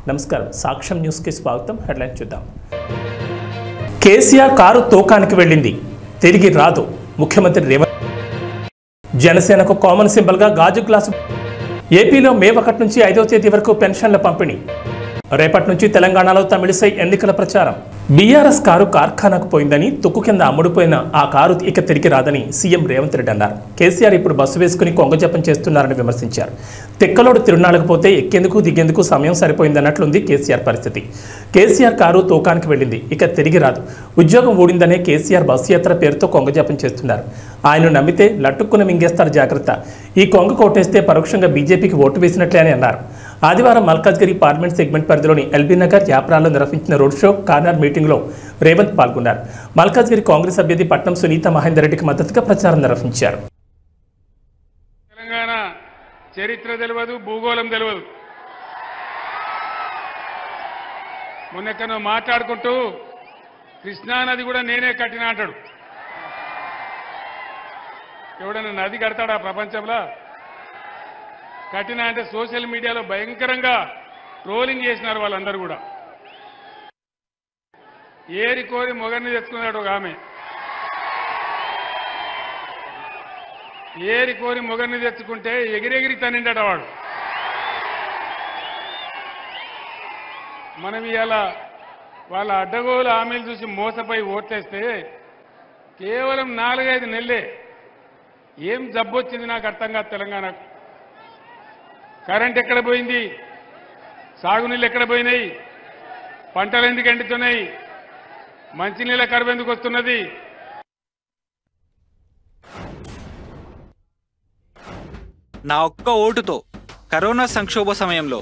నమస్కారం సాక్ష్యం న్యూస్ కి స్వాగతం. హెడ్లైన్ చూద్దాం. కేసీఆర్ కారు తోకానికి వెళ్ళింది, తిరిగి రాదు. ముఖ్యమంత్రి రేవంత్. జనసేనకు కామన్ సింబల్ గా గాజు గ్లాసు. ఏపీలో మే 1 నుంచి 5వ తేదీ వరకు పెన్షన్ల పంపిణీ. రేపటి నుంచి తెలంగాణలో తమిళిసై ఎన్నికల ప్రచారం. బీఆర్ఎస్ కారు కార్ఖానాకు పోయిందని, తుక్కు కింద అమ్ముడుపోయిన ఆ కారు ఇక తిరిగి రాదని సీఎం రేవంత్ రెడ్డి అన్నారు. కేసీఆర్ ఇప్పుడు బస్సు వేసుకుని కొంగజపం చేస్తున్నారని విమర్శించారు. తిక్కలోడు తిరునాళ్ళకు పోతే ఎక్కేందుకు దిగేందుకు సమయం సరిపోయిందన్నట్లుంది కేసీఆర్ పరిస్థితి. కేసీఆర్ కారు తోకానికి వెళ్ళింది, ఇక తిరిగి రాదు. ఉద్యోగం ఊడిందనే కేసీఆర్ బస్సు యాత్ర పేరుతో కొంగజపం చేస్తున్నారు. ఆయన నమ్మితే లట్టుక్కున మింగేస్తారు, జాగ్రత్త. ఈ కొంగ కోటేస్తే పరోక్షంగా బీజేపీకి ఓటు వేసినట్లే అని అన్నారు. ఆదివారం మల్కాజ్గిరి పార్లమెంట్ సెగ్మెంట్ పరిధిలోని ఎల్బీ నగర్, యాప్రాలో నిర్వహించిన రోడ్ షో, కార్నర్ మీటింగ్లో రేవంత్ పాల్గొన్నారు. మల్కాజ్గిరి కాంగ్రెస్ అభ్యర్థి పట్నం సునీత మహేందర్ రెడ్డికి మద్దతుగా ప్రచారం నిర్వహించారు. తెలంగాణ చరిత్ర తెలియదు, భూగోళం తెలియదు. మొన్నెక్కనో మాట్లాడుకుంటూ కృష్ణానది కూడా నేనే కట్టిన అంటాడు. ఎవడన్నా నది కడతాడా ప్రపంచంలో? కట్టిన అంటే సోషల్ మీడియాలో భయంకరంగా ట్రోలింగ్ చేసినారు వాళ్ళందరూ కూడా. ఏరి కోరి మొగర్ని తెచ్చుకున్నాడు ఒక ఆమె. ఏరి కోరి మొగర్ని తెచ్చుకుంటే ఎగిరెగిరి తనిండట వాడు. మనం ఇవాళ వాళ్ళ అడ్డగోలు హామీలు చూసి మోసపోయి ఓట్లేస్తే కేవలం 4-5 నెలలే ఏం జబ్బు వచ్చింది నాకు అర్థం కాదు. తెలంగాణకు కరెంట్ ఎక్కడ పోయింది? సాగునీళ్ళు ఎక్కడ పోయినాయి? పంటలు ఎందుకు ఎండుతున్నాయి? మంచినీళ్ళ కరువు ఎందుకు వస్తున్నది? నా ఒక్క ఓటుతో కరోనా సంక్షోభ సమయంలో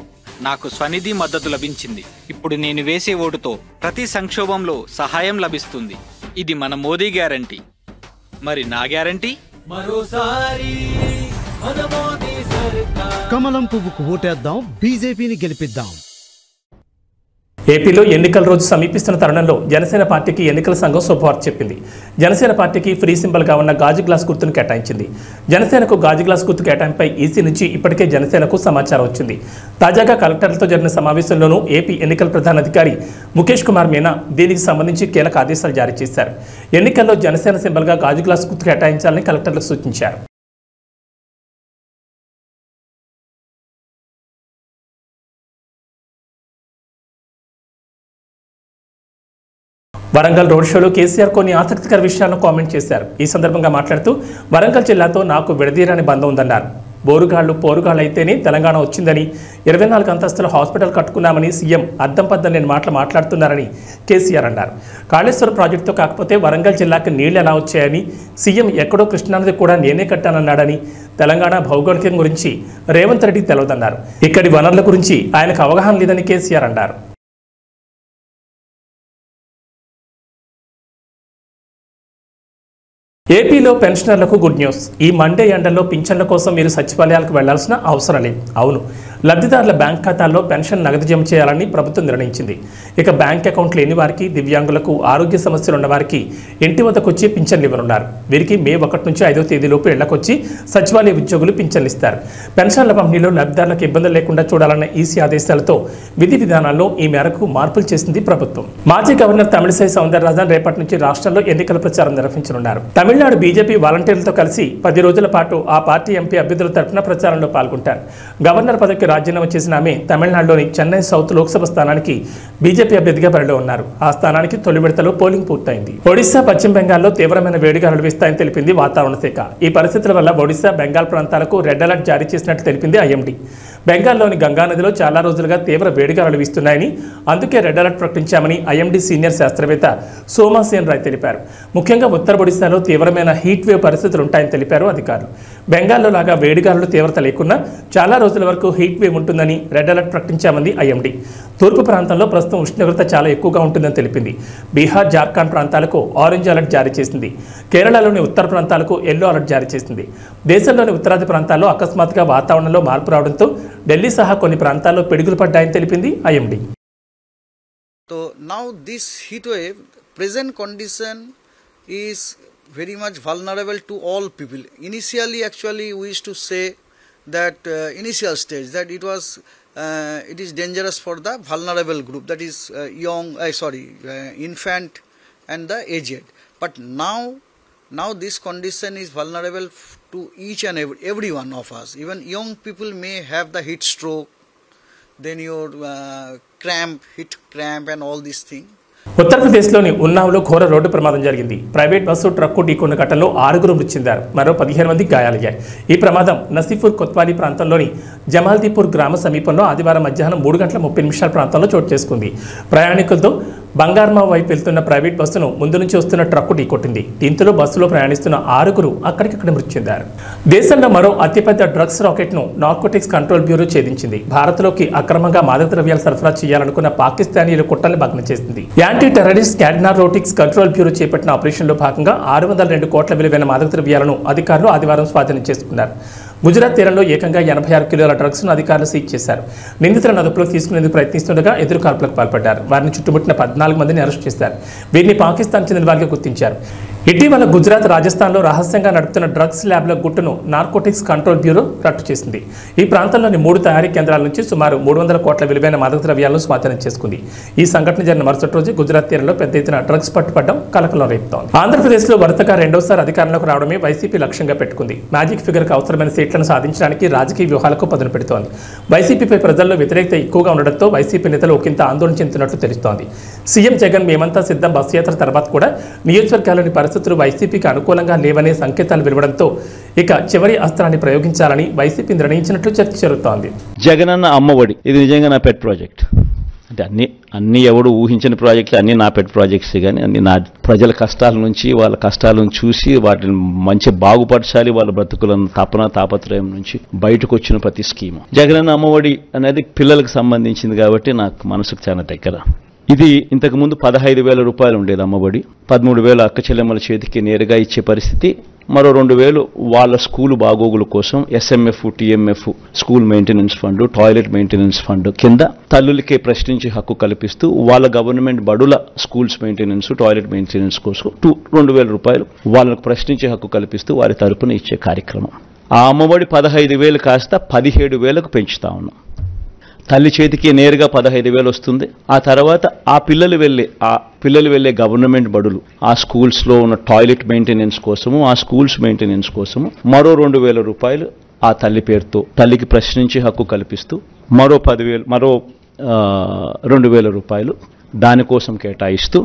నాకు స్వనిధి మద్దతు లభించింది. ఇప్పుడు నేను వేసే ఓటుతో ప్రతి సంక్షోభంలో సహాయం లభిస్తుంది. ఇది మన మోదీ గ్యారంటీ. మరి నా గ్యారంటీ? మరోసారి కమలం పువ్వుకు ఓటేద్దాం, బీజేపీని గెలిపిద్దాం. ఏపీలో ఎన్నికల రోజు సమీపిస్తున్న తరుణంలో జనసేన పార్టీకి ఎన్నికల సంఘం శుభవార్త చెప్పింది. జనసేన పార్టీకి ఫ్రీ సింబల్గా ఉన్న గాజు గ్లాస్ గుర్తును కేటాయించింది. జనసేనకు గాజు గ్లాస్ గుర్తు కేటాయింపై ఈసీ నుంచి ఇప్పటికే జనసేనకు సమాచారం వచ్చింది. తాజాగా కలెక్టర్లతో జరిగిన సమావేశంలోనూ ఏపీ ఎన్నికల ప్రధాన అధికారి ముఖేష్ కుమార్ మీనా దీనికి సంబంధించి కీలక ఆదేశాలు జారీ చేశారు. ఎన్నికల్లో జనసేన సింబల్గా గాజు గ్లాస్ గుర్తు కేటాయించాలని కలెక్టర్లకు సూచించారు. వరంగల్ రోడ్ షోలో కేసీఆర్ కొన్ని ఆసక్తికర విషయాలను కామెంట్ చేశారు. ఈ సందర్భంగా మాట్లాడుతూ వరంగల్ జిల్లాతో నాకు విడదీరని బంధం ఉందన్నారు. పోరుగాళ్ళు అయితేనే తెలంగాణ వచ్చిందని, 24 అంతస్తుల హాస్పిటల్ కట్టుకున్నామని సీఎం అద్దం పద్దం లేని మాటలు మాట్లాడుతున్నారని కేసీఆర్ అన్నారు. కాళేశ్వరం ప్రాజెక్టుతో కాకపోతే వరంగల్ జిల్లాకు నీళ్లు ఎలా వచ్చాయని, సీఎం ఎక్కడో కృష్ణానది కూడా నేనే కట్టానన్నాడని, తెలంగాణ భౌగోళికం గురించి రేవంత్ రెడ్డికి తెలియదన్నారు. ఇక్కడి వనరుల గురించి ఆయనకు అవగాహన లేదని కేసీఆర్ అన్నారు. ఏపీలో పెన్షనర్లకు గుడ్ న్యూస్. ఈ మండే ఎండల్లో పింఛన్ల కోసం మీరు సచివాలయాలకు వెళ్లాల్సిన అవసరం లేదు. అవును, లబ్ధిదారుల బ్యాంక్ ఖాతాల్లో పెన్షన్ నగదు జమ చేయాలని ప్రభుత్వం నిర్ణయించింది. ఇక బ్యాంక్ అకౌంట్ లేని వారికి, దివ్యాంగులకు, ఆరోగ్య సమస్యలు ఉన్న వారికి ఇంటి వద్దకు వచ్చి పింఛన్లు ఇవ్వనున్నారు. వీరికి మే 1 నుంచి 5వ తేదీలోపు ఇళ్లకొచ్చి సచివాలయ ఉద్యోగులు పింఛన్లు ఇస్తారు. పెన్షన్ల పంపిణీలో లబ్ధిదారులకు ఇబ్బందులు లేకుండా చూడాలన్న ఈసీ ఆదేశాలతో విధి విధానాల్లో ఈ మేరకు మార్పులు చేసింది ప్రభుత్వం. మాజీ గవర్నర్ తమిళిసై సౌందరరాజన్ రేపటి నుంచి రాష్ట్రంలో ఎన్నికల ప్రచారం నిర్వహించనున్నారు. తమిళనాడు బీజేపీ వాలంటీర్లతో కలిసి 10 రోజుల పాటు ఆ పార్టీ ఎంపీ అభ్యర్థుల తరఫున ప్రచారంలో పాల్గొంటారు. గవర్నర్ పదవికి రాజీనామా చేసిన ఆమె తమిళనాడులోని చెన్నై సౌత్ లోక్సభ స్థానానికి బీజేపీ అభ్యర్థిగా బరిలో ఉన్నారు. ఆ స్థానానికి తొలి విడతలో పోలింగ్ పూర్తయింది. ఒడిశా, పశ్చిమ బెంగాల్లో తీవ్రమైన వేడిగాలులు వీస్తాయని తెలిపింది వాతావరణ శాఖ. ఈ పరిస్థితుల వల్ల ఒడిశా, బెంగాల్ ప్రాంతాలకు రెడ్ అలర్ట్ జారీ చేసినట్టు తెలిపింది ఐఎండీ. బెంగాల్లోని గంగానదిలో చాలా రోజులుగా తీవ్ర వేడిగాలులు వీస్తున్నాయని, అందుకే రెడ్ అలర్ట్ ప్రకటించామని ఐఎండీ సీనియర్ శాస్త్రవేత్త సోమాసేన్ రాయ్ తెలిపారు. ముఖ్యంగా ఉత్తర ఒడిశాలో తీవ్రమైన హీట్ వేవ్ పరిస్థితులు ఉంటాయని తెలిపారు అధికారులు. బెంగాల్లో లాగా వేడిగాలులు తీవ్రత లేకున్నా చాలా రోజుల వరకు హీట్ వేవ్ ఉంటుందని రెడ్ అలర్ట్ ప్రకటించామంది ఐఎండీ. తూర్పు ప్రాంతంలో ప్రస్తుతం ఉష్ణోగ్రత చాలా ఎక్కువగా ఉంటుందని తెలిపింది. బీహార్, జార్ఖండ్ ప్రాంతాలకు ఆరెంజ్ అలర్ట్ జారీ చేసింది. కేరళలోని ఉత్తర ప్రాంతాలకు ఎల్లో అలర్ట్ జారీ చేసింది. దేశంలోని ఉత్తరాది ప్రాంతాల్లో అకస్మాత్తుగా వాతావరణంలో మార్పు రావడంతో ఢిల్లీ సహా కొన్ని ప్రాంతాల్లో పిడుగులు పడ్డాయని తెలిపింది IMD. So now this heat wave present condition is very much vulnerable to all people. Initially actually we used to say that initial stage that it was it is dangerous for the vulnerable group, that is infant and the aged. But now this condition is vulnerable to each and every one of us. Even young people may have the heat stroke, then your heat cramp and all these things. ఉత్తరప్రదేశ్లోని ఉన్నావ్లో ఘోర road ప్రమాదం జరిగింది. Private bus truck ఢీకొన్న ఘటనలో 6 మృతి చెందారు, మరో 15 మంది గాయాలయ్యాయి. ఈ ప్రమాదం నసీపూర్ కొత్వాలీ ప్రాంతంలోని జమాల్దీపూర్ గ్రామ సమీపంలో ఆదివారం మధ్యాహ్నం 3:30 ప్రాంతంలో చోటు చేసుకుంది. ప్రయాణికులతో బంగార్మా వైపు వెళ్తున్న ప్రైవేట్ బస్సును ముందు నుంచి వస్తున్న ట్రక్కు ఢీకొట్టింది. దీంతో బస్సులో ప్రయాణిస్తున్న 6 అక్కడికక్కడ మృతి చెందారు. దేశంలో మరో అతిపెద్ద డ్రగ్స్ రాకెట్ను నార్కోటిక్స్ కంట్రోల్ బ్యూరో ఛేదించింది. భారత్లోకి అక్రమంగా మాదక ద్రవ్యాలు సరఫరా చేయాలనుకున్న పాకిస్తానీయుల కుట్రల్ని భగ్నం చేసింది. Anti terrorist narcotics control bureau చేపట్టిన ఆపరేషన్లో భాగంగా 602 కోట్ల విలువైన మాదక ద్రవ్యాలను అధికారులు ఆదివారం స్వాధీనం చేసుకున్నారు. గుజరాత్ తీరంలో ఏకంగా 86 కిలోల డ్రగ్స్ను అధికారులు సీజ్ చేశారు. నిందితులను అదుపులోకి తీసుకునేందుకు ప్రయత్నిస్తుండగా ఎదురుకాల్పులకు పాల్పడ్డారు. వారిని చుట్టుముట్టిన 14 మందిని అరెస్ట్ చేశారు. వీరిని పాకిస్తాన్ చెందిన వారిగా గుర్తించారు. ఇటీవల గుజరాత్, రాజస్థాన్లో రహస్యంగా నడుపుతున్న డ్రగ్స్ ల్యాబ్ల గుట్టును నార్కోటిక్స్ కంట్రోల్ బ్యూరో రట్టు చేసింది. ఈ ప్రాంతంలోని 3 తయారీ కేంద్రాల నుంచి సుమారు 300 కోట్ల విలువైన మాదక ద్రవ్యాలను స్వాధీనం చేసుకుంది. ఈ సంఘటన జరిగిన మరుసటి రోజు గుజరాత్ తీరంలో పెద్ద ఎత్తున డ్రగ్స్ పట్టుపడడం కలకలం రేపుతోంది. ఆంధ్రప్రదేశ్లో వరుసగా రెండోసారి అధికారంలోకి రావడమే వైసీపీ లక్ష్యంగా పెట్టుకుంది. మ్యాజిక్ ఫిగర్కు అవసరమైన సీట్లను సాధించడానికి రాజకీయ వ్యూహాలకు పదును పెడుతోంది. వైసీపీపై ప్రజల్లో వ్యతిరేకత ఎక్కువగా ఉండడంతో వైసీపీ నేతలు ఒకంత ఆందోళన చెందుతున్నట్లు తెలుస్తోంది. సీఎం జగన్ మేమంతా సిద్ధం బస్సు యాత్ర తర్వాత కూడా నియోజకవర్గాల్లోని పరిస్థితులు వైసీపీకి అనుకూలంగా లేవనే సంకేతాలు వెలువడంతో ఇక చివరి అస్త్రాన్ని ప్రయోగించాలని వైసీపీ నిర్ణయించినట్లు చర్చ జరుగుతోంది. జగనన్న అమ్మఒడి ఇది నిజంగా నా పెట్ ప్రాజెక్ట్. అంటే అన్ని ఎవడు ఊహించిన ప్రాజెక్టులు అన్నీ నా పెట్ ప్రాజెక్ట్స్, కానీ అన్ని నా ప్రజల కష్టాల నుంచి, వాళ్ళ కష్టాలను చూసి వాటిని మంచి బాగుపరచాలి, వాళ్ళ బ్రతుకులను తాపత్రయం నుంచి బయటకు వచ్చిన ప్రతి స్కీము. జగనన్న అమ్మఒడి అనేది పిల్లలకు సంబంధించింది కాబట్టి నాకు మనసుకు చాలా దగ్గర. ఇది ఇంతకుముందు 15,000 రూపాయలు ఉండేది అమ్మఒడి. 13,000 అక్క చెల్లెమ్మల చేతికి నేరుగా ఇచ్చే పరిస్థితి. మరో 2,000 వాళ్ళ స్కూలు బాగోగుల కోసం SMF, TMF, school maintenance fund, toilet maintenance fund కింద తల్లులకే ప్రశ్నించి హక్కు కల్పిస్తూ వాళ్ళ గవర్నమెంట్ బడుల స్కూల్స్ మెయింటెనెన్స్, టాయిలెట్ మెయింటెనెన్స్ కోసం 2,000 రూపాయలు వాళ్ళకు ప్రశ్నించి హక్కు కల్పిస్తూ వారి తరపున ఇచ్చే కార్యక్రమం. ఆ అమ్మఒడి 15,000 కాస్త 17,000కు పెంచుతా ఉన్నాం. తల్లి చేతికి నేరుగా 15,000 వస్తుంది. ఆ తర్వాత ఆ పిల్లలు వెళ్ళే గవర్నమెంట్ బడులు, ఆ స్కూల్స్లో ఉన్న టాయిలెట్ మెయింటెనెన్స్ కోసము, ఆ స్కూల్స్ మెయింటెనెన్స్ కోసము మరో 2,000 రూపాయలు ఆ తల్లి పేరుతో తల్లికి ప్రశ్నించి హక్కు కల్పిస్తూ మరో 2,000 రూపాయలు దానికోసం కేటాయిస్తూ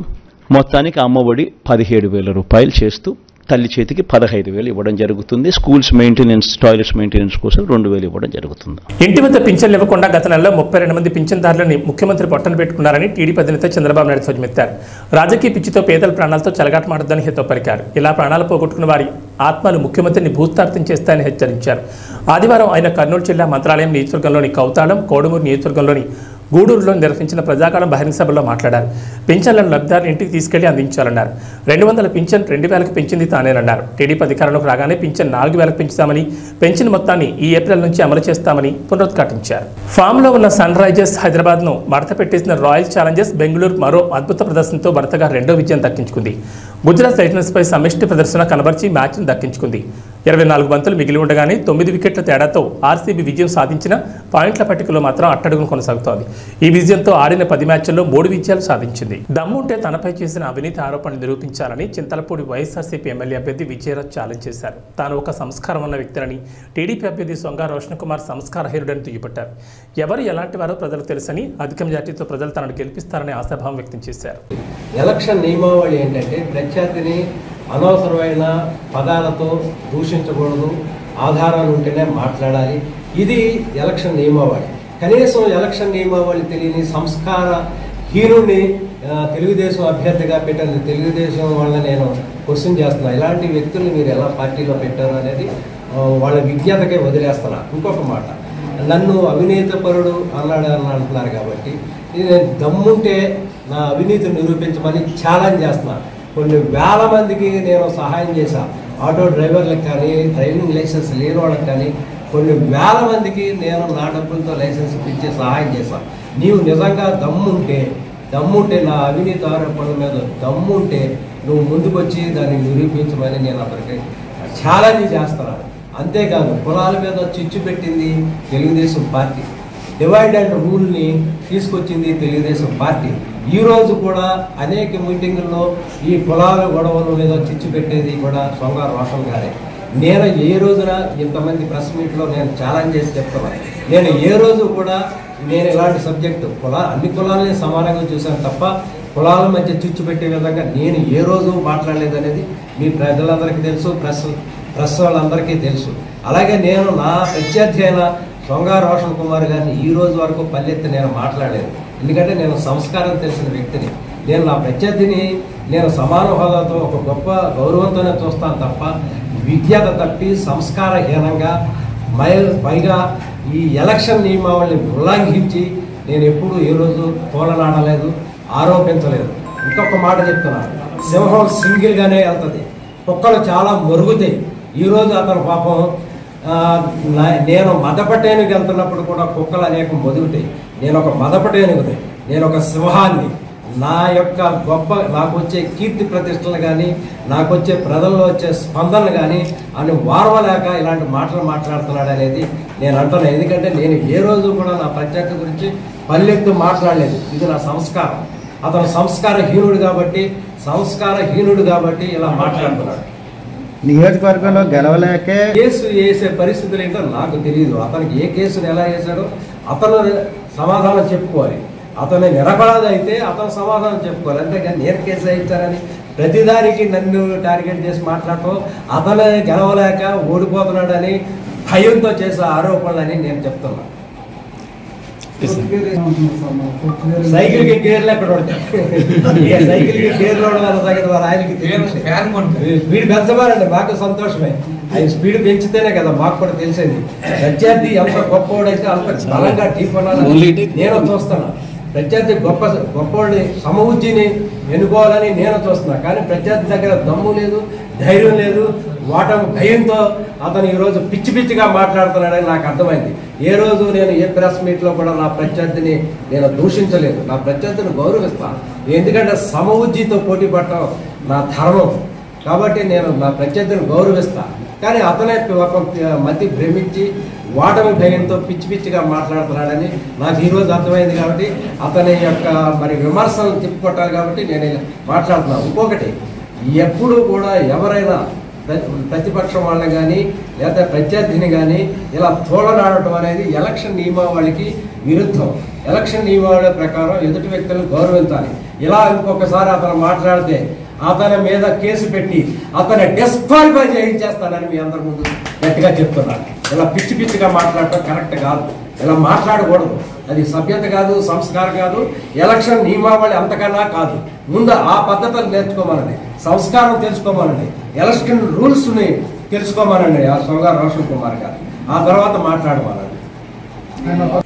మొత్తానికి అమ్మఒడి 17,000 రూపాయలు చేస్తూ తల్లి చేతికి 15,000 ఇవ్వడం జరుగుతుంది. స్కూల్స్ మెయింటెనెన్స్, టాయిలెట్స్ మెయింటెనెన్స్ కోసం 2,000 ఇవ్వడం జరుగుతుంది. ఇంటి వద్ద పింఛన్లు ఇవ్వకుండా గత నెలలో 32 మంది పింఛన్దారులని ముఖ్యమంత్రి పొట్టన పెట్టుకున్నారని టీడీపీ అధినేత చంద్రబాబు నాయుడు ధ్వజమెత్తారు. రాజకీయ పిచ్చితో పేదల ప్రాణాలతో చెలగాటమాడొద్దని హితవు పలికారు. ఇలా ప్రాణాలు పోగొట్టుకున్న వారి ఆత్మలు ముఖ్యమంత్రిని భూస్థాపితం చేస్తాయని హెచ్చరించారు. ఆదివారం ఆయన కర్నూలు జిల్లా మంత్రాలయం నియోజకవర్గంలోని కౌతాళం, కోడుమూరు నియోజకవర్గంలోని గూడూరులో నిర్వహించిన ప్రజాకాలం బహిరంగ సభలో మాట్లాడారు. పింఛన్లను లబ్ధిదారులు ఇంటికి తీసుకెళ్లి అందించాలన్నారు. 200 పింఛన్ 2,000కు పెంచింది తానేనన్నారు. టీడీపీ అధికారంలోకి రాగానే పింఛన్ 4,000కు పెంచుతామని, పెంచిన మొత్తాన్ని ఈ ఏప్రిల్ నుంచి అమలు చేస్తామని పునరుద్ఘాటించారు. ఫామ్లో ఉన్న సన్ రైజర్స్ హైదరాబాద్ను మడత పెట్టేసిన రాయల్ ఛాలెంజర్స్ బెంగళూరు మరో అద్భుత ప్రదర్శనతో వరుసగా 2వ విజయం దక్కించుకుంది. గుజరాత్ టైటన్స్పై సమిష్టి ప్రదర్శన కనబర్చి మ్యాచ్ను దక్కించుకుంది. 24 బంతులు మిగిలి ఉండగానే 9 వికెట్ల తేడాతో ఆర్సీబీ విజయం సాధించిన పాయింట్ల పట్టికలో మాత్రం అట్టడుగును కొనసాగుతోంది. ఈ విజయంతో ఆడిన 10 మ్యాచ్ల్లో 3 విజయాలు సాధించింది. దమ్ముంటే తనపై చేసిన అవినీతి ఆరోపణలు నిరూపించాలని చింతలపూడి వైఎస్ఆర్సీపీ ఎమ్మెల్యే అభ్యర్థి విజయరాజ్ ఛాలెంజ్ చేశారు. తాను ఒక సంస్కారం ఉన్న వ్యక్తిని, టీడీపీ అభ్యర్థి సొంగ రోషన్ కుమార్ సంస్కారహీనుడని దుయ్యబట్టారు. ఎవరు ఎలాంటి వారో ప్రజలకు తెలుసని, అధిక మెజార్టీతో ప్రజలు తనను గెలిపిస్తారని ఆశాభావం వ్యక్తం చేశారు. ఎలక్షన్ నియమావళి ఏంటంటే ప్రత్యర్థిని అనవసరమైన పదాలతో దూషించకూడదు, ఆధారాలు ఉంటేనే మాట్లాడాలి. ఇది ఎలక్షన్ నియమావళి. కనీసం ఎలక్షన్ నియమావళి తెలియని సంస్కార హీనుడిని తెలుగుదేశం అభ్యర్థిగా పెట్టిన తెలుగుదేశం వాళ్ళని నేను క్వశ్చన్ చేస్తున్నా. ఇలాంటి వ్యక్తుల్ని మీరు ఎలా పార్టీలో పెట్టారు అనేది వాళ్ళ విజ్ఞతకే వదిలేస్తున్నా. ఇంకొక మాట, నన్ను అవినీతిపరుడు అన్నాడని అంటున్నారు కాబట్టి నేను దమ్ముంటే నా అవినీతిని నిరూపించమని ఛాలెంజ్ చేస్తున్నాను. కొన్ని వేల మందికి నేను సహాయం చేశాను. ఆటో డ్రైవర్లకు కానీ, డ్రైవింగ్ లైసెన్స్ లేని వాళ్ళకి కానీ కొన్ని వేల మందికి నేను నా డబ్బులతో లైసెన్స్ ఇప్పించే సహాయం చేశాను. నీవు నిజంగా దమ్ముంటే నా అవినీతి ఆరోపణల మీద దమ్ముంటే నువ్వు ముందుకొచ్చి దాన్ని నిరూపించమని నేను అతనికి ఛాలెంజ్ చేస్తున్నాను. అంతేకాదు కులాల మీద చిచ్చు పెట్టింది తెలుగుదేశం పార్టీ. డివైడ్ అండ్ రూల్ని తీసుకొచ్చింది తెలుగుదేశం పార్టీ. ఈ రోజు కూడా అనేక మీటింగుల్లో ఈ కులాల గొడవలు లేదా చిచ్చు పెట్టేది కూడా సోంగారు రోషన్ గారే. నేను ఏ రోజున ఇంతమంది ప్రెస్ మీట్లో నేను ఛాలెంజ్ చేసి చెప్తున్నాను, నేను ఏ రోజు కూడా నేను ఇలాంటి సబ్జెక్టు అన్ని కులాలని సమానంగా చూశాను తప్ప కులాల మధ్య చిచ్చు పెట్టే విధంగా నేను ఏ రోజు మాట్లాడలేదనేది మీ ప్రజలందరికీ తెలుసు, ప్రెస్ వాళ్ళందరికీ తెలుసు. అలాగే నేను నా ప్రత్యర్థి అయిన సోంగారు రోషన్ కుమార్ గారిని ఈ రోజు వరకు పల్లెత్తి నేను మాట్లాడలేదు. ఎందుకంటే నేను సంస్కారం తెలిసిన వ్యక్తిని. నేను నా ప్రత్యర్థిని నేను సమాన హోదాతో ఒక గొప్ప గౌరవంతోనే చూస్తాను తప్ప విద్యత తప్పి సంస్కారహీనంగా పైగా ఈ ఎలక్షన్ నియమావళిని ఉల్లంఘించి నేను ఎప్పుడూ ఏ రోజు తోలనాడలేదు, ఆరోపించలేదు. ఇంకొక మాట చెప్తున్నాను, సింహం సింగిల్గానే వెళ్తుంది, కుక్కలు చాలా మొరుగుతాయి. ఈరోజు అతను పాపం నేను మదపటేనుగు వెళ్తున్నప్పుడు కూడా కుక్కలు అనేక మొదుగుతాయి. నేను ఒక మదపటేనుగుని, నేను ఒక సింహాన్ని. నా యొక్క నాకు వచ్చే కీర్తి ప్రతిష్టలు కానీ నాకు వచ్చే ప్రజల్లో వచ్చే స్పందనలు కానీ అని వారవలేక ఇలాంటి మాటలు మాట్లాడుతున్నాడు అనేది నేను అంటున్నాను. ఎందుకంటే నేను ఏ రోజు కూడా నా ప్రత్యర్థి గురించి పల్లెత్తు మాట్లాడలేదు. ఇది నా సంస్కారం. అతను సంస్కారహీనుడు కాబట్టి ఇలా మాట్లాడుతున్నాడు. నియోజకవర్గంలో గెలవలేకే కేసు వేసే పరిస్థితులు ఏంటో నాకు తెలియదు. అతనికి ఏ కేసును ఎలా వేశాడో అతను సమాధానం చెప్పుకోవాలి. అతను నిరపరాధి అయితే అతను సమాధానం చెప్పుకోవాలి. అంతేగాని నేను కేసు వేయించారని ప్రతిదానికి నన్ను టార్గెట్ చేసి మాట్లాడటం, అతను గెలవలేక ఓడిపోతున్నాడని భయంతో చేసే ఆరోపణలని నేను చెప్తున్నాను. సైకిల్కి గేర్లు ఎక్కడ ఉంటాయి? సైకిల్కి గేర్లు ఉండడం తగ్గదు. వారు ఆయనకి స్పీడ్ పెంచమారండి, మాకు సంతోషమే. ఆయన స్పీడ్ పెంచితేనే కదా మాకు కూడా తెలిసేది. ప్రత్యర్థి ఎంత గొప్పవాడైతే అంత బలంగా ఢీకొనాలని నేను చూస్తున్నా. ప్రత్యర్థి గొప్పవాడిని సమవుజ్జిని ఎన్నుకోవాలని నేను చూస్తున్నా. కానీ ప్రత్యర్థి దగ్గర దమ్ము లేదు, ధైర్యం లేదు, వాటమి భయంతో అతను ఈరోజు పిచ్చిగా మాట్లాడుతున్నాడని నాకు అర్థమైంది. ఏ రోజు నేను ఏ ప్రెస్ మీట్లో కూడా నా ప్రత్యర్థిని నేను దూషించలేదు. నా ప్రత్యర్థిని గౌరవిస్తాను. ఎందుకంటే సమవుజ్జితో పోటీ పడటం నా ధర్మం కాబట్టి నేను నా ప్రత్యర్థిని గౌరవిస్తాను. కానీ అతనే ఒక మతి భ్రమించి వాటమి భయంతో పిచ్చిగా మాట్లాడుతున్నాడని నాకు ఈరోజు అర్థమైంది. కాబట్టి అతని యొక్క విమర్శలు తిప్పుకొట్టాలి కాబట్టి నేను మాట్లాడుతున్నాను. ఇంకొకటి, ఎప్పుడు కూడా ఎవరైనా ప్రతిపక్షం వాళ్ళని కానీ లేదా ప్రత్యర్థిని కానీ ఇలా తోలనాడటం అనేది ఎలక్షన్ నియమావళికి విరుద్ధం. ఎలక్షన్ నియమావళి ప్రకారం ఎదుటి వ్యక్తులను గౌరవించాలి. ఇలా ఇంకొకసారి అతను మాట్లాడితే అతని మీద కేసు పెట్టి అతన్ని డిస్క్వాలిఫై చేయించేస్తానని మీ అందరి ముందు గట్టిగా చెప్తున్నాను. ఇలా పిచ్చిగా మాట్లాడటం కరెక్ట్ కాదు. ఇలా మాట్లాడకూడదు. అది సభ్యత కాదు, సంస్కారం కాదు, ఎలక్షన్ నియమావళి అంతకన్నా కాదు. ముందు ఆ పద్ధతులు నేర్చుకోమనండి, సంస్కారం తెలుసుకోమనండి, ఎలక్షన్ రూల్స్ని తెలుసుకోమనండి ఆ సోంగారు రోషన్ కుమార్ గారు. ఆ తర్వాత మాట్లాడమనండి.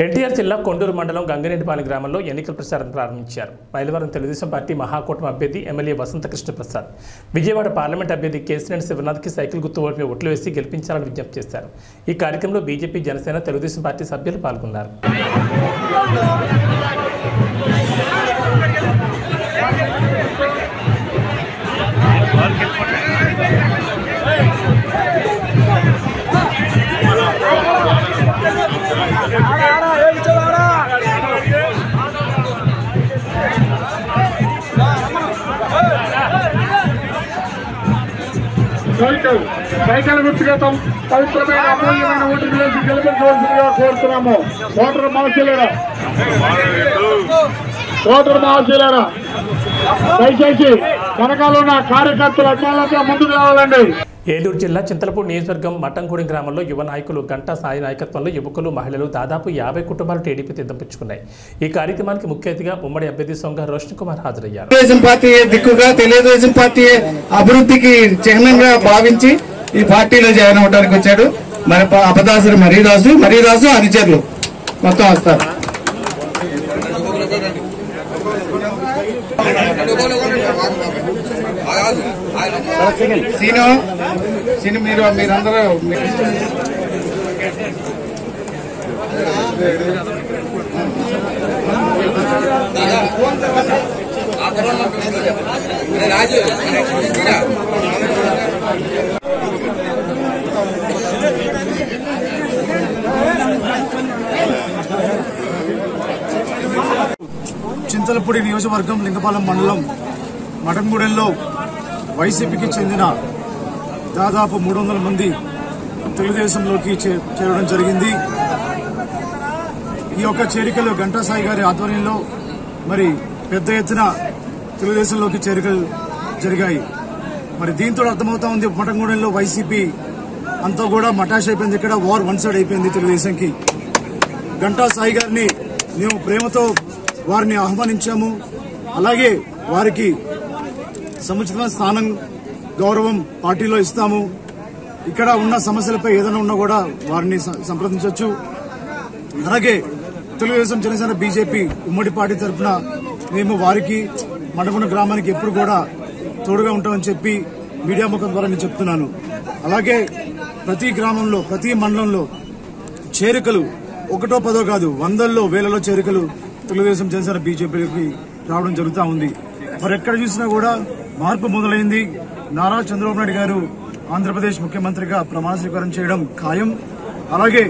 ఎన్టీఆర్ జిల్లా కొండూరు మండలం గంగిరెడ్డిపాలెం గ్రామంలో ఎన్నికల ప్రచారం ప్రారంభించారు. మైలవరం తెలుగుదేశం పార్టీ మహాకూటమి అభ్యర్థి ఎమ్మెల్యే వసంతకృష్ణ ప్రసాద్ విజయవాడ పార్లమెంట్ అభ్యర్థి కేసినేని శివనాథ్కి సైకిల్ గుర్తు ఓటుని ఓట్లు వేసి గెలిపించాలని విజ్ఞప్తి చేశారు. ఈ కార్యక్రమంలో బీజేపీ, జనసేన, తెలుగుదేశం పార్టీ సభ్యులు పాల్గొన్నారు. సైకిల్ గుర్తుగా పవిత్రమైన అమూల్యమైన ఓటుకు వేసి గెలిపించవలసిందిగా కోరుతున్నాము. ఓటర్ మహాశయులారా దయచేసి వెనకాల ఉన్న కార్యకర్తలు అభిమానులతో ముందుకు రావాలండి. ఏలూరు జిల్లా చింతలపూడి నియోజకవర్గం మట్టంగూడెం గ్రామంలో యువ నాయకులు గంటా సాయి నాయకత్వంలో యువకులు, మహిళలు దాదాపు 50 కుటుంబాలు టీడీపీ తీర్థంపుచ్చుకున్నాయి. ఈ కార్యక్రమానికి ముఖ్య అతిథిగా ఉమ్మడి అభ్యర్థి సోంగారు రోషన్ కుమార్ హాజరయ్యారు. తెలుగుదేశం పార్టీ దిక్కుగా తెలుగుదేశం పార్టీ అభివృద్ధికి చిహ్నంగా భావించి ఈ పార్టీలో జాయిన్ అవడానికి వచ్చాడు. మరి అపదాసుడు మరీదాసు అనుచరులు మొత్తం వస్తారు. సీను మీరందరూ చింతలపూడి నియోజకవర్గం లింగపాలెం మండలం మఠంగూడెంలో వైసీపీకి చెందిన దాదాపు 300 మంది తెలుగుదేశంలోకి చేరడం జరిగింది. ఈ యొక్క చేరికలు గంటా సాయి గారి ఆధ్వర్యంలో మరి పెద్ద ఎత్తున తెలుగుదేశంలోకి చేరికలు జరిగాయి. మరి దీంతో అర్థమవుతా ఉంది మఠంగూడెంలో వైసీపీ అంతా కూడా మటాష్ అయిపోయింది. ఇక్కడ వార్ వన్ సైడ్ అయిపోయింది తెలుగుదేశంకి. గంటా సాయి గారిని మేము ప్రేమతో వారిని ఆహ్వానించాము. అలాగే వారికి సముచితమైన స్థానం గౌరవం పార్టీలో ఇస్తాము. ఇక్కడ ఉన్న సమస్యలపై ఏదైనా ఉన్నా కూడా వారిని సంప్రదించవచ్చు. అలాగే తెలుగుదేశం జనసేన బీజేపీ ఉమ్మడి పార్టీ తరఫున మేము వారికి మఠంగూడెం గ్రామానికి ఎప్పుడు కూడా తోడుగా ఉంటామని చెప్పి మీడియా ముఖం ద్వారా నేను చెప్తున్నాను. అలాగే ప్రతి గ్రామంలో ప్రతి మండలంలో చేరికలు 1, 10 కాదు 100లో 1000లో చేరికలు తెలుగుదేశం జనసేన బీజేపీకి రావడం జరుగుతూ ఉంది. మరి ఎక్కడ చూసినా కూడా మార్పు మొదలైంది. నారా చంద్రబాబు నాయుడు గారు ఆంధ్రప్రదేశ్ ముఖ్యమంత్రిగా ప్రమాణ స్వీకారం చేయడం ఖాయం. అలాగే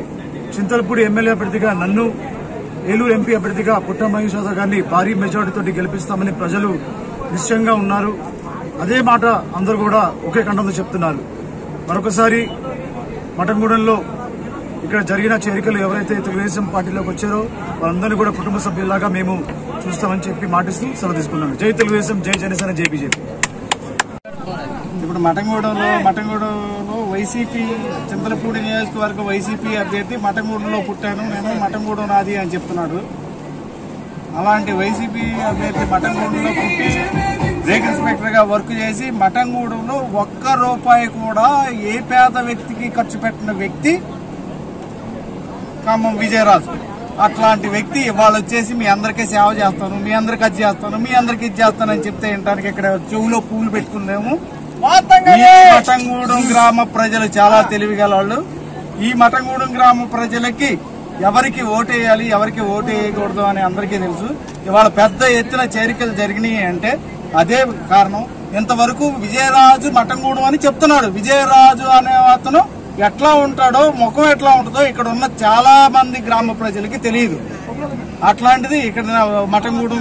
చింతలపూడి ఎమ్మెల్యే అభ్యర్థిగా నన్ను, ఏలూరు ఎంపీ అభ్యర్థిగా పుట్ట మహేష్ యాదవ్ గారిని భారీ మెజార్టీతో గెలిపిస్తామని ప్రజలు నిశ్చయంగా ఉన్నారు. అదే మాట అందరూ కూడా ఒకే కంఠంతో చెప్తున్నారు. మరొకసారి మఠంగూడెంలో ఇక్కడ జరిగిన చేరికలు ఎవరైతే తెలుగుదేశం పార్టీలోకి వచ్చారో వాళ్ళందరినీ కూడా కుటుంబ సభ్యులాగా మేము చూస్తామని చెప్పి మాటిస్తూ సెలవు తీసుకున్నాను. జై తెలుగుదేశం, జై జనసేన, జై బీజేపీ. ఇప్పుడు మఠంగూడెంలో వైసీపీ చింతలపూడి నియోజకవర్గ వైసీపీ అభ్యర్థి మఠంగూడెంలో పుట్టాను నేను, మఠంగూడెం నాది అని చెప్తున్నాడు. అలాంటి వైసీపీ అభ్యర్థి మఠంగూడెంలో పుట్టి బ్రేక్ ఇన్స్పెక్టర్ గా వర్క్ చేసి మఠంగూడెంలో ₹1 కూడా ఏ పేద వ్యక్తికి ఖర్చు పెట్టిన వ్యక్తి ఖమ్మం విజయరాజు. అట్లాంటి వ్యక్తి ఇవాళ వచ్చేసి మీ అందరికీ సేవ చేస్తాను, మీ అందరికి అది చేస్తాను, మీ అందరికి ఇది చేస్తానని చెప్తే వినడానికి ఇక్కడ చెవులో పూలు పెట్టుకున్నాము. మఠంగూడెం గ్రామ ప్రజలు చాలా తెలివిగల వాళ్ళు. ఈ మఠంగూడెం గ్రామ ప్రజలకి ఎవరికి ఓటేయాలి, ఎవరికి ఓటేయకూడదు అని అందరికీ తెలుసు. ఇవాళ పెద్ద ఎత్తున చేరికలు జరిగినాయి అంటే అదే కారణం. ఇంతవరకు విజయరాజు మఠంగూడెం అని చెప్తున్నాడు. విజయరాజు అనే అతను ఎట్లా ఉంటాడో, ముఖం ఎట్లా ఉంటుందో ఇక్కడ ఉన్న చాలా మంది గ్రామ ప్రజలకి తెలియదు. అట్లాంటిది ఇక్కడ మఠంగూడెం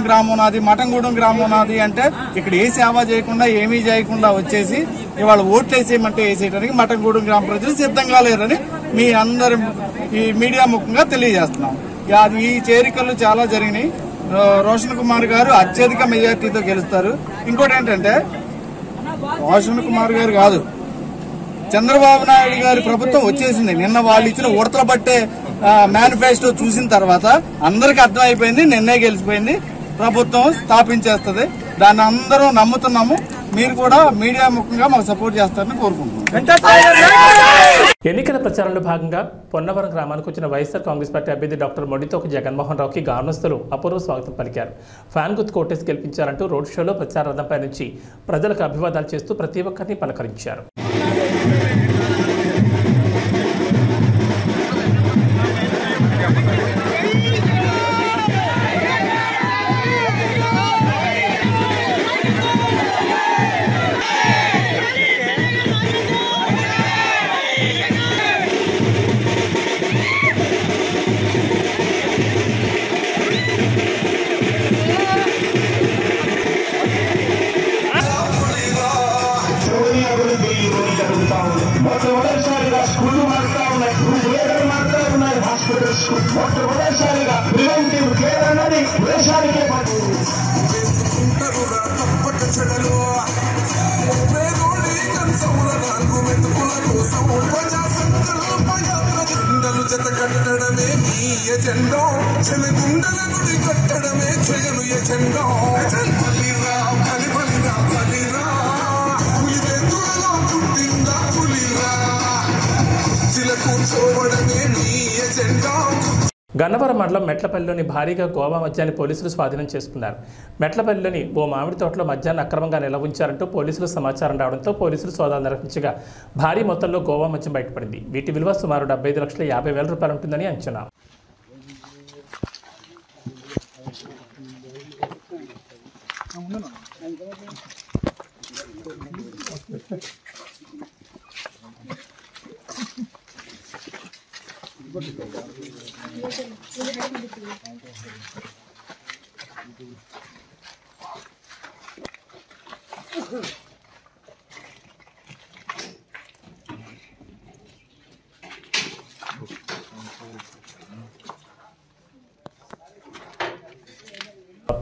గ్రామం నాది అంటే ఇక్కడ ఏ సేవ చేయకుండా ఏమీ చేయకుండా వచ్చేసి ఇవాళ ఓట్లు వేసేయమంటే వేసేయడానికి మఠంగూడెం గ్రామ ప్రజలు సిద్ధంగా లేరని మీ అందరి ఈ మీడియా ముఖంగా తెలియజేస్తున్నాం. ఈ చేరికలు చాలా జరిగినాయి. రోషన్ కుమార్ గారు అత్యధిక మెజార్టీతో గెలుస్తారు. ఇంకోటి ఏంటంటే రోషన్ కుమార్ గారు కాదు, చంద్రబాబు నాయుడు గారి ప్రభుత్వం వచ్చేసింది. నిన్న వాళ్ళు ఇచ్చిన ఉడతల పట్టే మేనిఫెస్టో చూసిన తర్వాత అందరికి అర్థమైపోయింది, నిన్నే గెలిచిపోయింది, ప్రభుత్వం స్థాపించేస్తుంది. దాన్ని అందరూ నమ్ముతున్నాము. మీరు కూడా మీడియా ముఖంగా మాకు సపోర్ట్ చేస్తారని కోరుకుంటున్నాం. ఎన్నికల ప్రచారంలో భాగంగా పొన్నవరం గ్రామానికి వచ్చిన వైఎస్ఆర్ కాంగ్రెస్ పార్టీ అభ్యర్థి డాక్టర్ మొండితోక జగన్మోహన్ రావుకి గ్రామస్తులు అపూర్వ స్వాగతం పలికారు. ఫ్యాన్ గుర్తు కోటేసి గెలిపించారంటూ రోడ్ షోలో ప్రచార రథంపై నుంచి ప్రజలకు అభివాదాలు చేస్తూ ప్రతి ఒక్కరిని పలకరించారు. కట్టడమే నీ ఎజెండా, చెలగుండల గుడి కట్టడమే చేయను ఎజెండా. బలిరా బలిరా బలిరా పులివెందులలో పుట్టిందా పులిరా, చిల కూర్చోవడమే నీ ఎజెండా. గన్నవరం మండలం మెట్లపల్లిలోని భారీగా గోవా మద్యాన్ని పోలీసులు స్వాధీనం చేసుకున్నారు. మెట్లపల్లిలోని ఓ మామిడి తోటలో మద్యాన్ని అక్రమంగా నిల్వ ఉంచారంటూ పోలీసులు సమాచారం రావడంతో పోలీసులు సోదాలు నిర్వహించగా భారీ మొత్తంలో గోవా మద్యం బయటపడింది. వీటి విలువ సుమారు 75,50,000 రూపాయలు ఉంటుందని అంచనా.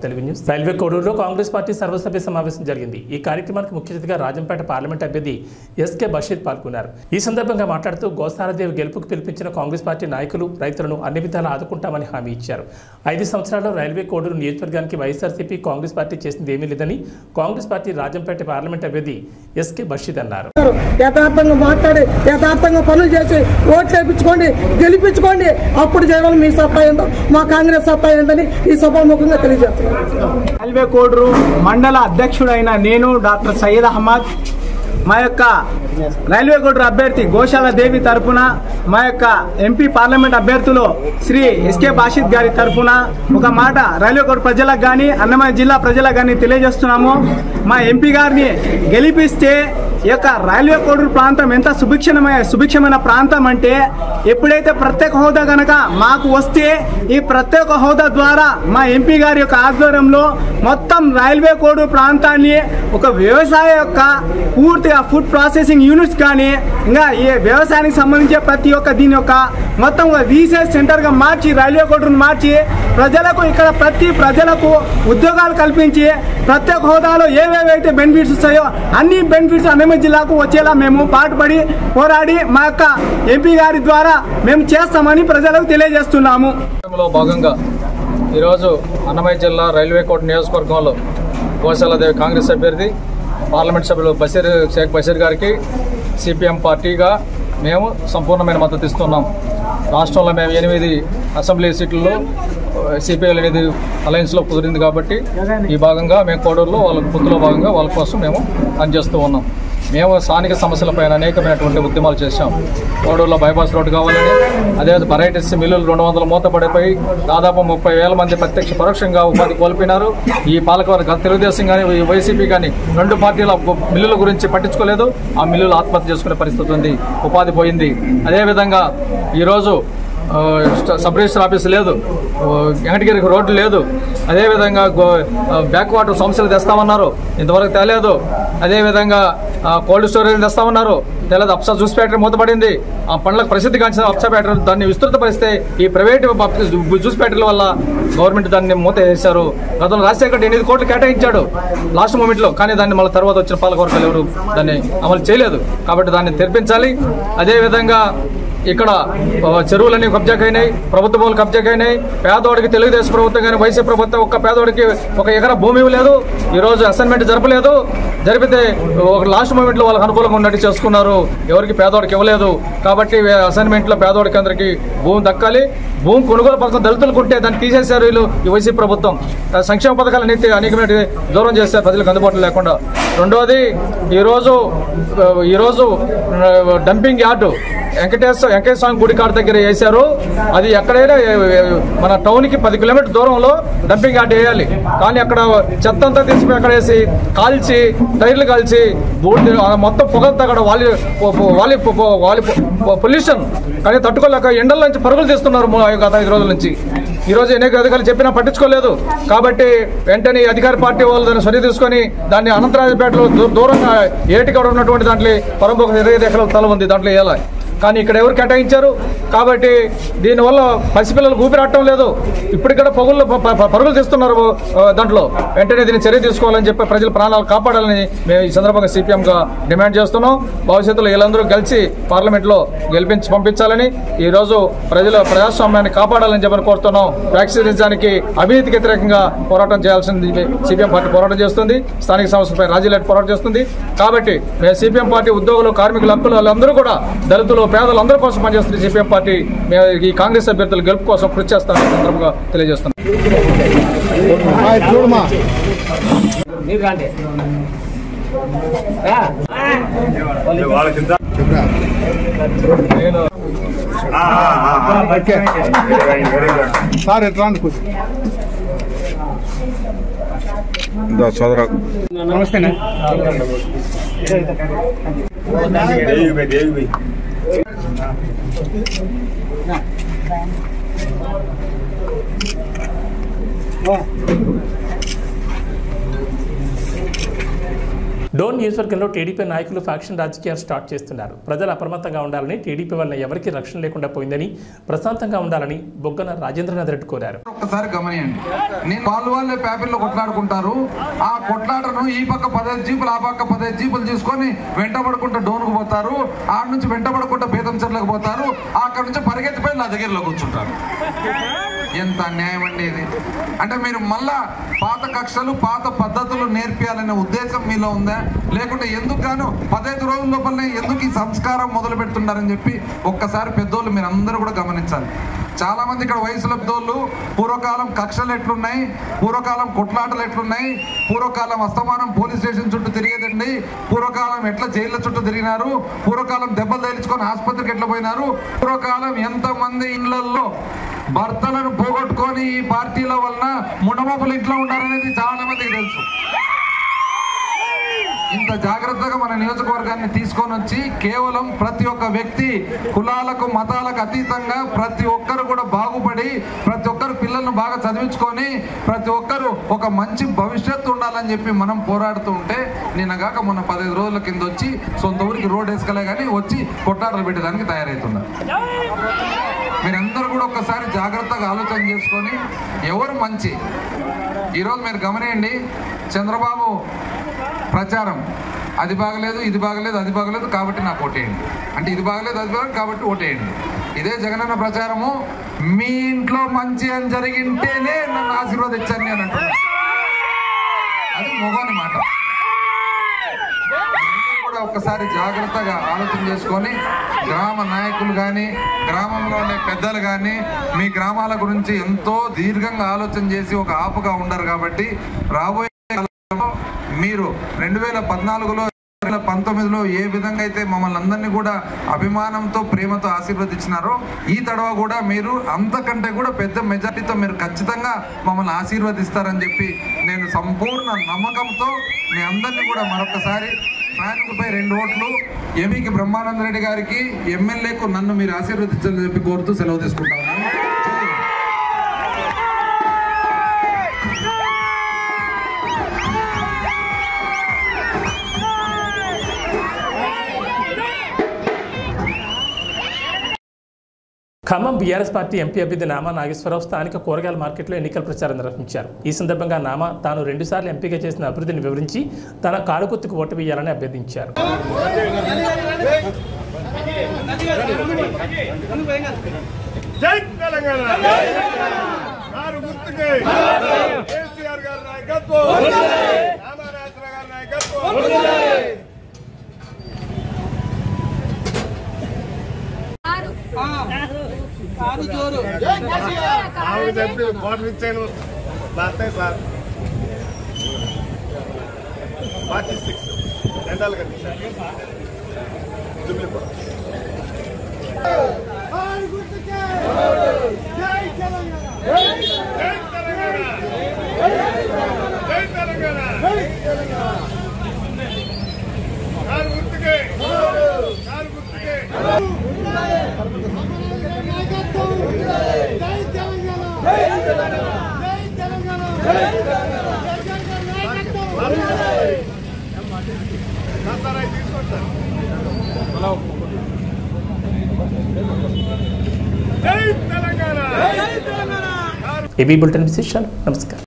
తెలుగు న్యూస్. రైల్వే కోడూరులో కాంగ్రెస్ పార్టీ సర్వసభ్య సమావేశం జరిగింది. ఈ కార్యక్రమానికి ముఖ్య అతిథిగా రాజంపేట పార్లమెంట్ అభ్యర్థి ఎస్కే బషీర్ పాల్గొన్నారు. ఈ సందర్భంగా మాట్లాడుతూ గోసారదేవి గెలుపుకు పిలిపించిన కాంగ్రెస్ పార్టీ నాయకులు రైతులను అన్ని విధాలా ఆదుకుంటామని హామీ ఇచ్చారు. 5 సంవత్సరాల్లో రైల్వే కోడూరు నియోజకవర్గానికి వైఎస్ఆర్సీపీ కాంగ్రెస్ పార్టీ చేసింది ఏమీ లేదని కాంగ్రెస్ పార్టీ రాజంపేట పార్లమెంట్ అభ్యర్థి ఎస్కే బషీర్ అన్నారు. యథార్థంగా మాట్లాడి యథార్థంగా పనులు చేసి ఓట్లు వేయించుకోండి, గెలిపించుకోండి. అప్పుడు చేయడం మీ సత్తా ఏందో, మా కాంగ్రెస్ సత్తా ఏందని ఈ సభాముఖంగా తెలియజేస్తున్నాను. రైల్వే కోడూరు మండల అధ్యక్షుడైన నేను డాక్టర్ సయ్యద్ అహ్మద్ మా యొక్క రైల్వే కోడూరు అభ్యర్థి గోశాల దేవి తరఫున మా యొక్క ఎంపీ పార్లమెంట్ అభ్యర్థులు శ్రీ ఎస్కే బాషిద్ గారి తరఫున ఒక మాట రైల్వే కోడూరు ప్రజలకు కానీ అన్నమయ్య జిల్లా ప్రజలకు కానీ తెలియజేస్తున్నాము. మా ఎంపీ గారిని గెలిపిస్తే ఈ యొక్క రైల్వే కోడూరు ప్రాంతం ఎంత సుభిక్షమైన ప్రాంతం అంటే ఎప్పుడైతే ప్రత్యేక హోదా కనుక మాకు వస్తే ఈ ప్రత్యేక హోదా ద్వారా మా ఎంపీ గారి యొక్క ఆధ్వర్యంలో మొత్తం రైల్వే కోడూరు ప్రాంతాన్ని ఒక వ్యవసాయ యొక్క పూర్తిగా ఫుడ్ ప్రాసెసింగ్ యూనిట్స్ కానీ ఇంకా ఈ వ్యవసాయానికి సంబంధించి ప్రతి ఒక్క దీని యొక్క మొత్తం రీసెర్చ్ సెంటర్గా మార్చి రైల్వే కోడూరును మార్చి ప్రజలకు ఇక్కడ ప్రతి ప్రజలకు ఉద్యోగాలు కల్పించి ప్రత్యేక హోదాలో ఏవేవైతే బెనిఫిట్స్ వస్తాయో అన్ని బెనిఫిట్స్ అన్నమయ్య జిల్లాకు వచ్చేలా మేము పాటుపడి పోరాడి మా యొక్క ఎంపీ గారి ద్వారా మేము చేస్తామని ప్రజలకు తెలియజేస్తున్నాము. భాగంగా ఈరోజు అన్నమయ్య జిల్లా రైల్వే కోట నియోజకవర్గంలో గోశాలదేవి కాంగ్రెస్ అభ్యర్థి పార్లమెంట్ సభ్యులు షేక్ బషీర్ గారికి సిపిఎం పార్టీగా మేము సంపూర్ణమైన మద్దతు ఇస్తున్నాం. రాష్ట్రంలో మేము 8 అసెంబ్లీ సీట్లలో సిపిఐలు అనేది అలయన్స్లో కుదిరింది కాబట్టి ఈ భాగంగా మేము కోడూరులో వాళ్ళ పొత్తులో భాగంగా వాళ్ళ కోసం మేము పనిచేస్తూ ఉన్నాం. మేము స్థానిక సమస్యలపైన అనేకమైనటువంటి ఉద్యమాలు చేశాం. కోడూరులో బైపాస్ రోడ్డు కావాలని, అదే వెరైటీస్ మిల్లులు 200 మూతపడిపోయి దాదాపు 30,000 మంది ప్రత్యక్ష పరోక్షంగా ఉపాధి కోల్పోయినారు. ఈ పాలకవర్గ తెలుగుదేశం కానీ వైసీపీ కానీ 2 పార్టీల మిల్లుల గురించి పట్టించుకోలేదు. ఆ మిల్లులు ఆత్మహత్య చేసుకునే పరిస్థితి ఉంది, ఉపాధి పోయింది. అదేవిధంగా ఈరోజు సబ్ రిజిస్టర్ ఆఫీస్ లేదు, వెంకటగిరికి రోడ్డు లేదు. అదేవిధంగా బ్యాక్ వాటర్ సమస్యలు తెస్తామన్నారు, ఇంతవరకు తేలేదు. అదేవిధంగా కోల్డ్ స్టోరేజ్ తెస్తామన్నారు, తెల్లది. అప్సా జ్యూస్ ఫ్యాక్టరీ మూతపడింది. ఆ పండ్లకు ప్రసిద్ధిగాంచిన అప్సా ఫ్యాక్టరీ దాన్ని విస్తృతపరిస్తే ఈ ప్రైవేట్ జ్యూస్ ఫ్యాక్టరీల వల్ల గవర్నమెంట్ దాన్ని మూత వేశారు. గతంలో రాజశేఖర్ 8 కోట్లు కేటాయించాడు లాస్ట్ మూమెంట్లో, కానీ దాన్ని మళ్ళీ తర్వాత వచ్చిన పాలకవర్గాలు ఎవరు దాన్ని అమలు చేయలేదు. కాబట్టి దాన్ని తెరిపించాలి. అదేవిధంగా ఇక్కడ చెరువులన్నీ కబ్జాకైనాయి, ప్రభుత్వ భూములు కబ్జాకైనాయి. పేదవాడికి తెలుగుదేశం ప్రభుత్వం కానీ వైసీపీ ప్రభుత్వం ఒక్క పేదవాడికి 1 ఎకరా భూమి ఇవ్వలేదు. ఈరోజు అసైన్మెంట్ జరపలేదు. జరిపితే ఒక లాస్ట్ మూమెంట్లో వాళ్ళకి అనుకూలంగా ఉన్నట్టు చేసుకున్నారు, ఎవరికి పేదవాడికి ఇవ్వలేదు. కాబట్టి అసైన్మెంట్లో పేదవాడికి అందరికీ భూమి దక్కాలి. భూమి కొనుగోలు పథకం దళితులకు ఉంటే దాన్ని తీసేశారు వీళ్ళు, ఈ వైసీపీ ప్రభుత్వం. సంక్షేమ పథకాలు అనేకమైన దూరం చేశారు ప్రజలకు అందుబాటులో లేకుండా. రెండోది ఈరోజు డంపింగ్ యార్డు వెంకటేశ్వర స్వామి గుడి కాడ దగ్గర వేశారు. అది ఎక్కడైనా మన టౌన్కి 10 కిలోమీటర్ దూరంలో డంపింగ్ యార్డ్ వేయాలి. కానీ అక్కడ చెత్త అంతా తీసుకుని అక్కడ వేసి కాల్చి టైర్లు కాల్చి మొత్తం పొగంతా అక్కడ వాలి పొల్యూషన్ కానీ తట్టుకోలేక ఎండల నుంచి పరుగులు తీస్తున్నారు గత 5 రోజుల నుంచి. ఈరోజు అనేక అధికారులు చెప్పినా పట్టించుకోలేదు. కాబట్టి వెంటనే అధికార పార్టీ వాళ్ళు దాన్ని సరి తీసుకొని దాన్ని అనంతరాజపేటలో దూరంగా ఏటికడ ఉన్నటువంటి దాంట్లో పరంపొక 20 ఎకరాల స్థలం ఉంది, దాంట్లో వేయాలి. కానీ ఇక్కడ ఎవరు కేటాయించారు. కాబట్టి దీనివల్ల పసిపిల్లలకు ఊపిరాటం లేదు. ఇప్పటికడ పరుగులు తీస్తున్నారు దాంట్లో. వెంటనే దీన్ని చర్య తీసుకోవాలని చెప్పి ప్రజల ప్రాణాలు కాపాడాలని మేము ఈ సందర్భంగా సిపిఎంగా డిమాండ్ చేస్తున్నాం. భవిష్యత్తులో వీళ్ళందరూ కలిసి పార్లమెంట్లో పంపించాలని, ఈరోజు ప్రజాస్వామ్యాన్ని కాపాడాలని చెప్పని కోరుతున్నాం. వ్యాక్సినేషన్కి అవినీతికి వ్యతిరేకంగా పోరాటం చేయాల్సింది సిపిఎం పార్టీ పోరాటం చేస్తుంది. స్థానిక సమస్యలపై రాజీలేట్ పోరాటం చేస్తుంది. కాబట్టి మేము సిపిఎం పార్టీ ఉద్యోగులు, కార్మికులు, హక్కులు వాళ్ళందరూ కూడా దళితులు, పేదలందరి కోసం పనిచేస్తుంది సిపిఎం పార్టీ. మేము ఈ కాంగ్రెస్ అభ్యర్థుల గెలుపు కోసం కృషి చేస్తామని సందర్భంగా తెలియజేస్తున్నాం. సార్ ఎట్లా సోదరా నమస్తే. డోన్ నియోజకవర్గంలో టీడీపీ నాయకులు ఫ్యాక్షన్ రాజకీయాలు స్టార్ట్ చేస్తున్నారు. ప్రజలు అప్రమత్తంగా ఉండాలని, టీడీపీ వల్ల ఎవరికి రక్షణ లేకుండా పోయిందని, ప్రశాంతంగా ఉండాలని బొగ్గన రాజేంద్రనాథ్ రెడ్డి కోరారు. ఒక్కసారి గమనియండి, నేను వాళ్ళే పేపర్లో కొట్లాడుకుంటారు. ఆ కొట్లాటను ఈ పక్క 15 జీపులు, ఆ పక్క 15 జీపులు తీసుకొని వెంటబడుకుంటూ డోన్కు పోతారు. ఆడ నుంచి వెంటబడుకుంటూ బేతంచెర్లకు పోతారు. అక్కడ నుంచి పరిగెత్తిపోయి నా దగ్గరలో కూర్చుంటారు. ఎంత అన్యాయం అండి ఇది. అంటే మీరు మళ్ళా పాత కక్షలు, పాత పద్ధతులు నేర్పియాలనే ఉద్దేశం మీలో ఉందా? లేకుంటే ఎందుకు గాను 15 రోజుల లోపలనే ఎందుకు ఈ సంస్కారం మొదలు పెడుతున్నారని చెప్పి ఒక్కసారి పెద్దోళ్ళు మీరు అందరూ కూడా గమనించాలి. చాలా మంది ఇక్కడ వయసులో పెద్దోళ్ళు పూర్వకాలం కక్షలు ఎట్లున్నాయి, పూర్వకాలం కొట్లాటలు ఎట్లున్నాయి, పూర్వకాలం అస్తమానం పోలీస్ స్టేషన్ చుట్టూ తిరిగేదండి, పూర్వకాలం ఎట్లా జైళ్ళ చుట్టూ తిరిగినారు, పూర్వకాలం దెబ్బలు తేల్చుకొని ఆసుపత్రికి ఎట్లా పోయినారు, పూర్వకాలం ఎంతమంది ఇళ్లలో భర్తలను పోగొట్టుకొని ఈ పార్టీల వలన ముడమపులు ఇంట్లో ఉన్నారనేది చాలా మందికి తెలుసు. ఇంత జాగ్రత్తగా మన నియోజకవర్గాన్ని తీసుకొని వచ్చి కేవలం ప్రతి ఒక్క వ్యక్తి కులాలకు, మతాలకు అతీతంగా ప్రతి ఒక్కరు కూడా బాగుపడి, ప్రతి ఒక్కరు పిల్లలను బాగా చదివించుకొని, ప్రతి ఒక్కరు ఒక మంచి భవిష్యత్తు ఉండాలని చెప్పి మనం పోరాడుతూ ఉంటే, నిన్నగాక మొన్న 15 రోజుల కింద వచ్చి సొంత ఊరికి రోడ్ వేసుకలే కానీ వచ్చి కొట్టాటలు పెట్టడానికి తయారవుతున్నారు. మీరందరూ కూడా ఒక్కసారి జాగ్రత్తగా ఆలోచన చేసుకొని ఎవరు మంచి. ఈరోజు మీరు గమనియండి, చంద్రబాబు ప్రచారం అది బాగలేదు, ఇది బాగలేదు, అది బాగలేదు కాబట్టి నాకు ఓటేయండి అంటే, ఇది బాగలేదు, అది బాగలేదు కాబట్టి ఓటేయండి. ఇదే జగనన్న ప్రచారము మీ ఇంట్లో మంచి అని జరిగింటేనే నన్ను ఆశీర్వదించాను నేను అంటున్నాను. అది మొగోని మాట. కూడా ఒక్కసారి జాగ్రత్తగా ఆలోచన చేసుకొని గ్రామ నాయకులు కానీ, గ్రామంలో ఉండే పెద్దలు కానీ మీ గ్రామాల గురించి ఎంతో దీర్ఘంగా ఆలోచన చేసి ఒక ఆపుగా ఉండరు. కాబట్టి రాబోయే కాలంలో మీరు 2014లో 2019లో ఏ విధంగా అయితే మమ్మల్ని అందరినీ కూడా అభిమానంతో, ప్రేమతో ఆశీర్వదించినారో, ఈ తడవ కూడా మీరు అంతకంటే కూడా పెద్ద మెజారిటీతో మీరు ఖచ్చితంగా మమ్మల్ని ఆశీర్వదిస్తారని చెప్పి నేను సంపూర్ణ నమ్మకంతో మీ అందరినీ కూడా మరొకసారి ఫ్యాన్కుపై 2 ఓట్లు, ఎంపీకి బ్రహ్మానంద రెడ్డి గారికి, ఎమ్మెల్యేకు నన్ను మీరు ఆశీర్వదించాలని చెప్పి కోరుతూ సెలవు తీసుకుంటాను. ఖమ్మం బీఆర్ఎస్ పార్టీ ఎంపీ అభ్యర్థి నామా నాగేశ్వరరావు స్థానిక కూరగాయల మార్కెట్లో ఎన్నికల ప్రచారం నిర్వహించారు. ఈ సందర్భంగా నామా తాను 2 సార్లు ఎంపీగా చేసిన అభివృద్ధిని వివరించి తన కారుగుర్తుకు ఓటు వేయాలని అభ్యర్థించారు. ఏబీ బులెటిన్ విశేషాలు. నమస్కారం.